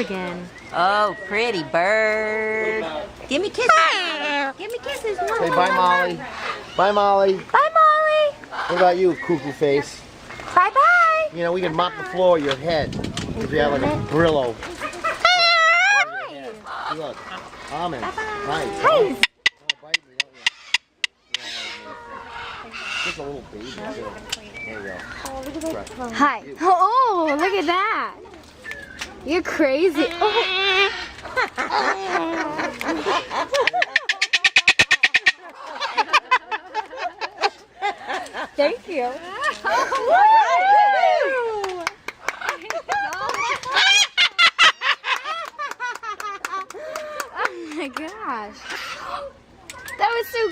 Again. Oh, pretty bird. Give me kisses. Give me kisses. Say bye, Molly. Bye, Molly. Bye, Molly. What about you, cuckoo face? Bye-bye. You know, we can mop the floor with your head. If you have like a Brillo. Hey, look. Almond. Nice. Nice. Don't bite me, don't you? Just a little baby, too. There you go. Right. Hi. Oh, look at that. You're crazy. Oh. Thank you. Oh my gosh. That was so